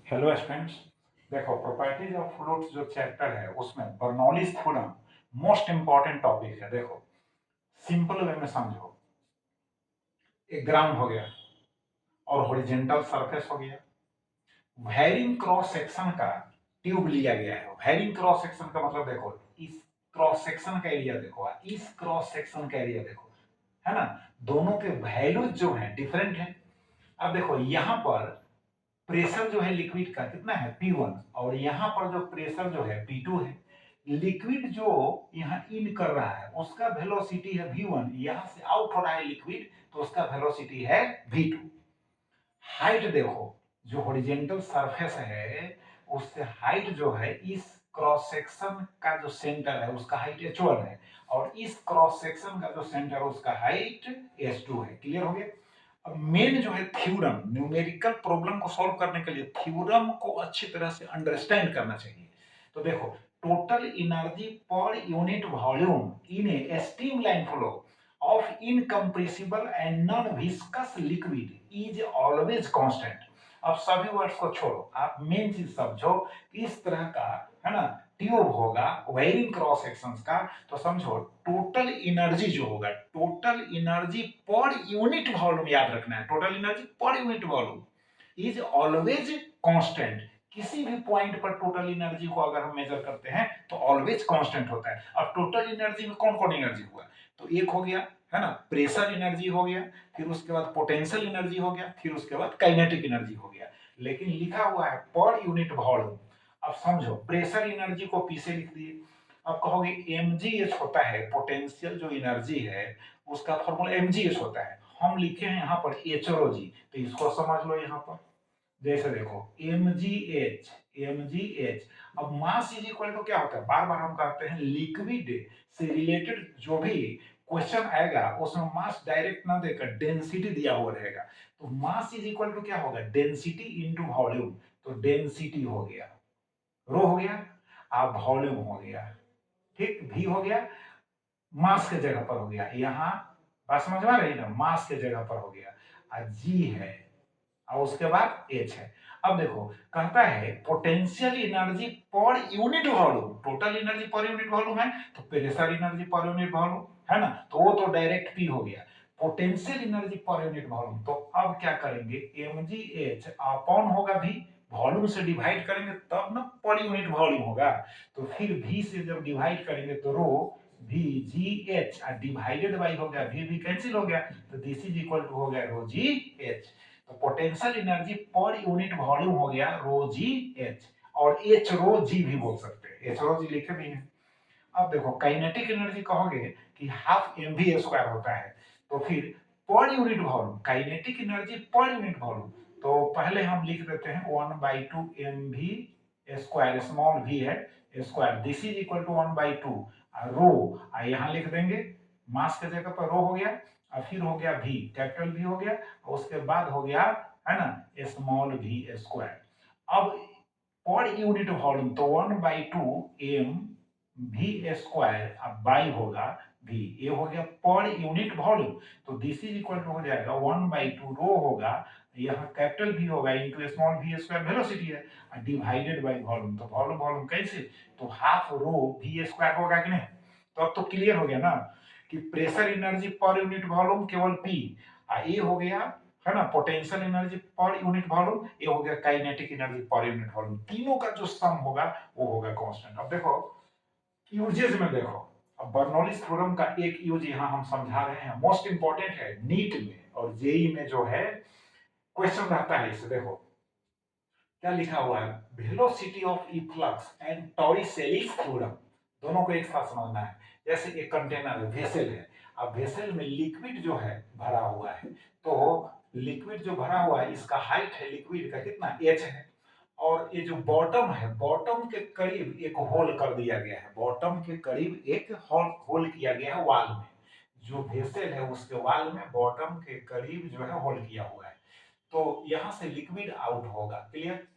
Hello students. देखो, properties of fluids जो chapter है उसमें Bernoulli's theorem most important topic है। देखो, सिंपल वे में समझो। एक ग्राउंड हो गया और हॉरिजॉन्टल सरफेस हो गया। वेरिंग क्रॉस सेक्शन का ट्यूब लिया गया है। वेरिंग क्रॉस सेक्शन का मतलब देखो, इस क्रॉस सेक्शन का एरिया देखो, इस क्रॉस सेक्शन का एरिया देखो, है ना। दोनों के वैल्यूज जो है डिफरेंट है। अब देखो, यहाँ पर प्रेशर जो है लिक्विड का कितना है P1, और यहाँ पर जो प्रेशर जो है P2 है। लिक्विड जो यहाँ इन कर रहा है उसका वेलोसिटी है V1, यहाँ से आउट हो रहा है लिक्विड तो उसका वेलोसिटी है V2। हाइट देखो, जो हॉरिजॉन्टल सरफेस है उससे हाइट जो है, इस क्रॉस सेक्शन का जो सेंटर है उसका हाइट H1 है, और इस क्रॉस सेक्शन का जो सेंटर है उसका हाइट H2 है। क्लियर हो गया। अब मेन जो है थ्योरम, न्यूमेरिकल प्रॉब्लम को सॉल्व करने के लिए थ्योरम को अच्छी तरह से अंडरस्टैंड करना चाहिए। तो देखो, total energy per unit volume in A streamline flow of incompressible and non viscous liquid is always constant. अब सभी वर्ड्स को छोड़ो, आप मेन चीज समझो। इस तरह का, है ना, ट्यूब होगा वेरिंग क्रॉस सेक्शंस का, तो समझो टोटल एनर्जी जो होगा, total energy per unit volume याद रखना है। Total energy per unit volume is always constant. किसी भी पॉइंट पर टोटल एनर्जी को अगर हम मेजर करते हैं तो ऑलवेज कांस्टेंट होता है। अब टोटल एनर्जी में कौन कौन एनर्जी हुआ, तो एक हो गया, है ना, प्रेशर एनर्जी हो गया, फिर उसके बाद पोटेंशियल एनर्जी हो गया, फिर उसके बाद काइनेटिक एनर्जी हो गया। लेकिन लिखा हुआ है पर यूनिट वॉल्यूम। अब समझो, प्रेशर एनर्जी को पी से लिख दिए। अब कहोगे mgh होता है, पोटेंशियल जो एनर्जी है उसका फॉर्मूला mgh होता है। हम लिखे हैं यहाँ पर hρg, तो इसको समझ लो। यहाँ पर जैसे देखो mgh। अब मास इज इक्वल टू क्या होता है, बार बार हम कहते हैं लिक्विड से रिलेटेड जो भी क्वेश्चन आएगा उसमें मास डायरेक्ट ना देकर डेंसिटी दिया हुआ रहेगा। तो मास इज इक्वल टू क्या होगा, डेंसिटी इंटू वॉल्यूम। तो डेंसिटी हो गया, रो हो गया, अब वॉल्यूम हो गया, ठीक, भी हो गया, मास के जगह पर हो गया। यहाँ बात समझ में आ रही ना, मास के जगह पर हो गया, और जी है, और उसके बाद एच है। अब देखो, कहता है potential energy per unit volume, total energy per unit volume है तो pressure energy per unit volume, है ना, तो वो तो डायरेक्ट पी हो गया। Potential energy per unit volume, तो अब क्या करेंगे, mgh अपॉन होगा भी, वॉल्यूम से डिवाइड करेंगे तब ना पर यूनिट वॉल्यूम होगा। तो फिर v से जब डिवाइड करेंगे तो रो v ji H divided by हो गया, v कैंसिल हो गया, तो दिस इज इक्वल टू हो गया रो जी एच। तो potential energy per unit volume हो गया रो जी एच, और एच रो जी भी बोल सकते हैं, एच रो जी लिखे भी हैं। अब देखो, काइनेटिक एनर्जी कहोगे कि हाफ एम वी स्क्वायर होता है, तो फिर per unit volume, kinetic energy per unit volume, तो पहले हम लिख देते हैं 1/2 M V square, small V है square, this is equal to 1/2 rho, यहाँ लिख देंगे मास के जगह पर रो हो गया, और फिर हो गया भी, कैपिटल भी हो गया, और उसके बाद हो गया, है ना, स्मॉल वी स्क्वायर। अब पर यूनिट वॉल्यूम तो 1/2 एम वी स्क्वायर, अब बाई होगा भी, ये हो गया पर यूनिट वॉल्यूम, तो दिस इज इक्वल टू हो जाएगा 1/2 रो होगा, यहाँ कैपिटल भी होगा into small V square, velocity है, डिवाइडेड बाय वॉल्यूम, तो वॉल्यूम वॉल्यूम कैसे, तो हाफ रो वी स्क्वायर होगा कि नहीं। तो अब तो क्लियर हो गया ना कि pressure energy per unit volume केवल पी, ये हो गया, है ना, potential energy per unit volume, ये हो गया kinetic energy per unit volume, तीनों का जो सम होगा वो होगा कांस्टेंट। अब देखो यूजेज में देखो, अब बर्नौलीज थ्योरम का एक यूज यहाँ हम समझा रहे हैं, मोस्ट इंपॉर्टेंट है नीट में और जेई में जो है क्वेश्चन रहता है इससे। देखो क्या लिखा हुआ है, velocity of efflux and Torricelli's theorem, दोनों को एक साथ समझना है। जैसे एक कंटेनर है, वेसल है, अब वेसल में लिक्विड जो है भरा हुआ है, तो लिक्विड जो भरा हुआ है इसका हाइट है लिक्विड का कितना h है, और ये जो बॉटम है, बॉटम के करीब एक होल कर दिया गया है, बॉटम के करीब एक होल होल किया गया है वाल में, जो वेसल है उसके वाल में बॉटम के करीब जो है होल किया हुआ है, तो यहां से लिक्विड आउट होगा। क्लियर।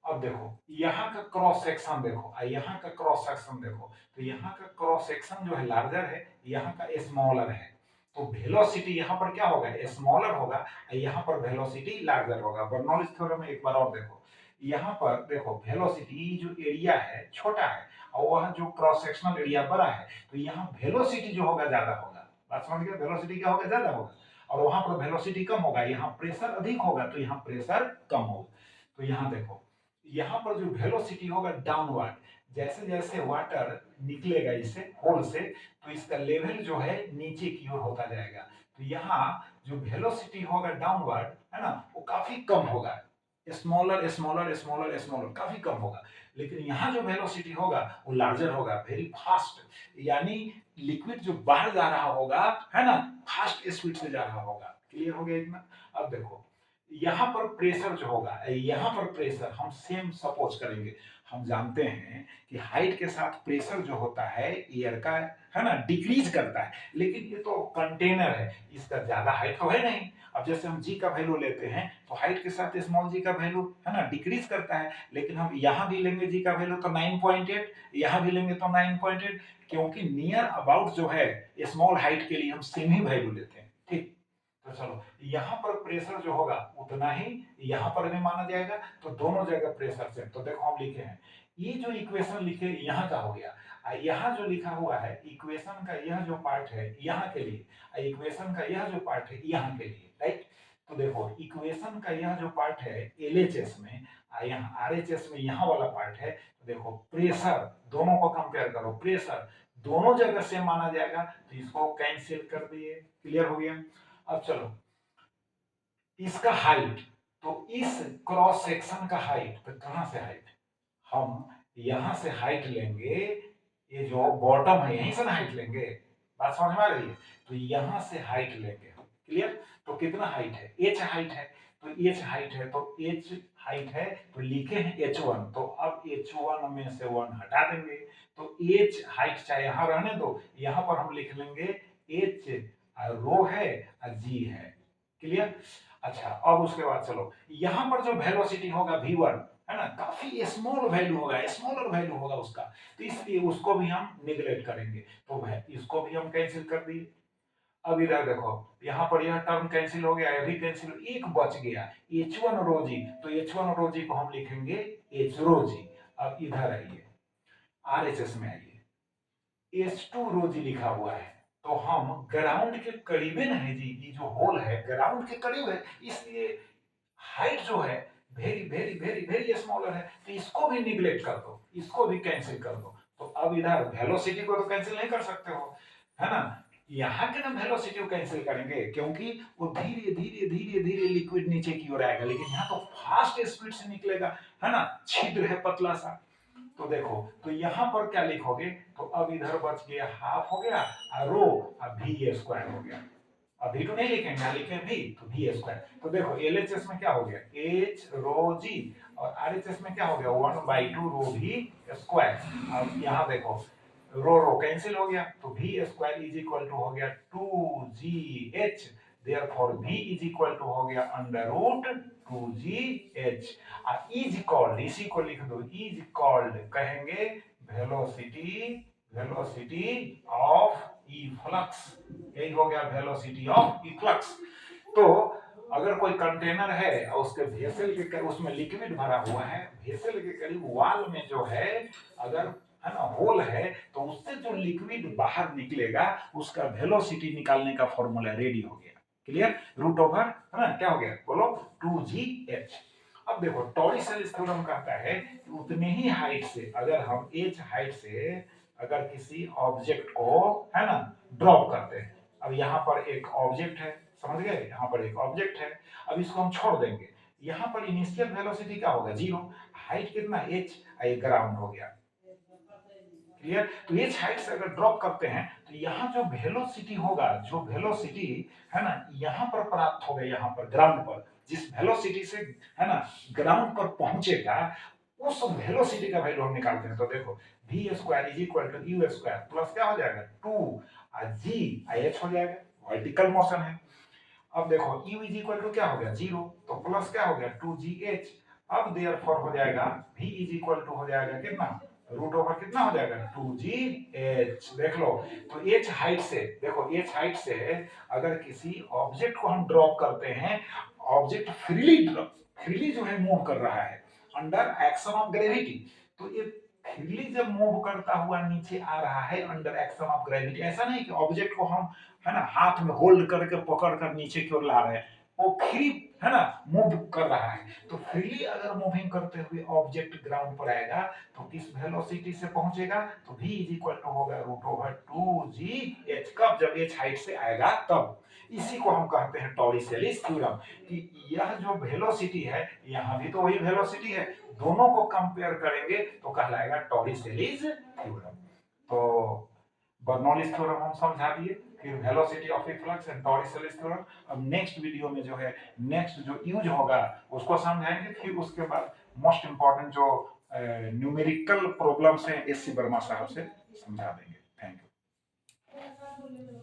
अब देखो यहाँ का क्रॉस सेक्शन देखो, यहाँ का क्रॉस सेक्शन देखो, तो यहाँ का क्रॉस सेक्शन जो है लार्जर है, यहाँ का स्मॉलर है, तो वेलोसिटी यहाँ पर क्या होगा, स्मॉलर होगा, यहाँ पर वेलोसिटी लार्जर होगा। बर्नौलीज थ्योरम में एक बार और देखो, यहाँ पर देखो वेलोसिटी जो एरिया है छोटा है और वह जो क्रॉस सेक्शनल एरिया बड़ा है, तो यहाँ वेलोसिटी जो होगा ज्यादा होगा। बात समझ गए? वेलोसिटी क्या होगा? ज्यादा होगा। और वहां पर वेलोसिटी कम होगा, यहाँ प्रेशर अधिक होगा, तो यहाँ प्रेशर कम होगा। तो यहाँ देखो, यहाँ पर जो वेलोसिटी होगा डाउनवर्ड, जैसे जैसे वाटर निकलेगा इससे होल से, तो इसका लेवल जो है नीचे की ओर होता जाएगा। तो यहाँ जो वेलोसिटी होगा डाउनवर्ड, है ना, वो काफी कम होगा, स्मॉलर स्मॉलर स्मॉलर स्मॉलर, काफी कम होगा। लेकिन यहाँ जो वेलोसिटी होगा वो लार्जर होगा, वेरी फास्ट, यानी लिक्विड जो बाहर जा रहा होगा, है ना, फास्ट स्पीड से जा रहा होगा। क्लियर हो गया इतना? अब देखो यहाँ पर प्रेशर जो होगा, यहाँ पर प्रेशर हम सेम सपोज करेंगे। हम जानते हैं कि हाइट के साथ प्रेशर जो होता है एयर का, है ना, डिक्रीज करता है। लेकिन ये तो कंटेनर है, इसका ज्यादा हाइट तो है नहीं। अब जैसे हम जी का वैल्यू लेते हैं तो हाइट के साथ स्मॉल जी का वैल्यू, है ना, डिक्रीज करता है। लेकिन हम यहाँ भी लेंगे जी का वैल्यू तो 9.8, यहाँ भी लेंगे तो 9.8, क्योंकि नियर अबाउट जो है स्मॉल हाइट के लिए हम सेम ही वैल्यू लेते हैं। ठीक, तो चलो यहाँ पर प्रेशर जो होगा उतना ही यहाँ पर भी माना जाएगा, तो दोनों जगह प्रेशर सेम। तो देखो हम लिखे हैं, ये जो इक्वेशन लिखे यहाँ का हो गया, यहाँ जो लिखा हुआ है इक्वेशन का यह जो पार्ट है यहाँ के लिए, इक्वेशन का यह जो पार्ट है यहाँ के लिए, राइट। तो देखो इक्वेशन का यह जो पार्ट है एलएचएस में, यहाँ आरएचएस में यहाँ वाला पार्ट है। तो देखो प्रेशर, दोनों को कंपेयर करो, प्रेशर दोनों जगह से माना जाएगा, तो इसको कैंसिल कर दिए। क्लियर हो गया? अब चलो इसका हाइट, तो इस क्रॉस सेक्शन का हाइट, तो कहां से हाइट, हम यहां से हाइट लेंगे, ये जो बॉटम है यहीं से ना हाइट लेंगे। बात समझ में आ रही है? तो यहां से हाइट लेंगे। क्लियर? तो कितना हाइट है? एच हाइट है, तो एच हाइट है, तो एच हाइट है, तो लिखे हैं h1, तो अब h1 में से 1 हटा देंगे, तो एच हाइट चाहे यहां रहने दो, यहां पर हम लिख लेंगे एच रो है और जी है। क्लियर? अच्छा, अब उसके बाद चलो यहां पर जो वेलोसिटी होगा v1, है ना, काफी स्मॉल वैल्यू होगा, स्मॉलर वैल्यू होगा उसका, तो इसलिए उसको भी हम निगलेक्ट करेंगे, तो इसको भी हम कैंसिल कर दिए। अब इधर देखो, यहाँ पर यह टर्म कैंसिल हो गया, यह भी कैंसिल, एक बच गया h1 रो जी, तो h1 रो जी को हम लिखेंगे h रो जी। अब इधर आइए, आरएचएस में आइए, h2 रो जी लिखा हुआ है, तो हम ग्राउंड के करीब है जी, ये जो होल है ग्राउंड के करीब है, इसलिए हाइट जो है very very very very smaller है, तो इसको भी निगलेक्ट कर दो, इसको भी कैंसिल कर दो। तो अब इधर वेलोसिटी को तो कैंसिल नहीं कर सकते हो, है ना, यहाँ के ना वेलोसिटी को कैंसिल करेंगे, क्योंकि वो धीरे धीरे धीरे धीरे लिक्विड नीचे की ओर आएगा, लेकिन यहाँ तो फास्ट स्पीड से निकलेगा, है ना, छिद्र है पतला सा। तो देखो, तो यहाँ पर क्या लिखोगे, तो अब इधर बच गया हाफ हो गया, रो भी स्क्वायर हो गया। अब v2 नहीं लिखेंगे, यहाँ लिखे v, तो v स्क्वायर। तो देखो एलएचएस में क्या हो गया, h रो जी, और आरएचएस में क्या हो गया 1/2 रो v स्क्वायर। अब यहाँ देखो रो रो कैंसिल हो गया, तो v square is equal to हो गया 2gh, therefore v is equal to हो गया under root 2gh। Is called, इसी को लिख दो, इज कॉल्ड कहेंगे velocity, velocity of E flux, यही हो गया वेलोसिटी ऑफ इफ्लक्स। तो अगर कोई कंटेनर है और उसके वेसल के उसमें लिक्विड भरा हुआ है, वेसल के करीब वॉल में जो है, अगर, है ना, होल है, तो उससे जो लिक्विड बाहर निकलेगा उसका वेलोसिटी निकालने का फॉर्मूला रेडी हो गया। क्लियर? रूट ओवर, है ना, क्या हो गया बोलो 2gh। अब देखो टॉरिसेल थ्योरम कहता है कि उतने ही हाइट से, अगर हम h हाइट से अगर किसी ऑब्जेक्ट को, है ना, ड्रॉप करते हैं, अब यहाँ पर एक ऑब्जेक्ट है, समझ गए, यहाँ पर एक ऑब्जेक्ट है, अब इसको हम छोड़ देंगे, यहाँ पर इनिशियल वेलोसिटी क्या होगा 0, हाइट कितना h, ये ग्राउंड हो गया। क्लियर? तो h हाइट से अगर ड्रॉप करते हैं तो यहाँ जो वेलोसिटी होगा, जो वेलोसिटी, है ना, यहाँ पर प्राप्त होगा, यहाँ पर ग्राउंड पर जिस वेलोसिटी से, है ना, ग्राउंड पर पहुंचेगा, उस वेलोसिटी का वैल्यू हम निकालते हैं। तो देखो v square is equal to u square plus क्या हो जाएगा 2 g h हो जाएगा, वर्टिकल मोशन है। अब देखो u इज इक्वल टू क्या हो गया 0, तो प्लस क्या हो गया 2gh। अब देयरफॉर हो जाएगा v इज इक्वल टू हो जाएगा कितना, रूट ओवर कितना हो जाएगा 2gh। देख लो, तो h हाइट से, देखो h हाइट से अगर किसी ऑब्जेक्ट को हम ड्रॉप करते हैं, ऑब्जेक्ट फ्रीली जो है मूव कर रहा है, अंडर एक्शन ऑफ ग्रेविटी। तो ये फ्रीली जब मूव करता हुआ नीचे आ रहा है अंडर एक्शन ऑफ ग्रेविटी, ऐसा नहीं कि ऑब्जेक्ट को हम है ना हाथ में होल्ड करके पकड़ कर नीचे की ओर ला रहे हैं, वो फ्री है ना मूव कर रहा है। तो फ्रीली अगर मूविंग करते हुए ऑब्जेक्ट ग्राउंड पर आएगा तो किस वेलोसिटी से पहुंचेगा, तो v इज इक्वल टू होगा रूट ओवर 2gh। कब, जब h हाइट से आएगा तब। इसी को हम कहते हैं टॉरिसेलिस थ्योरम, कि यह जो वेलोसिटी है, यहाँ भी तो वही वेलोसिटी है, दोनों को कंपेयर करेंगे तो कहलाएगा टॉरिसेलिस थ्योरम। तो बर्नौलीज थ्योरम हम समझा दिए, फिर velocity of efflux and Torricelli's theorem. अब नेक्स्ट वीडियो में जो है नेक्स्ट जो यूज होगा उसको समझाएंगे, फिर उसके बाद मोस्ट इंपॉर्टेंट जो न्यूमेरिकल प्रॉब्लम्स हैं एससी वर्मा साहब से समझा देंगे। Thank you.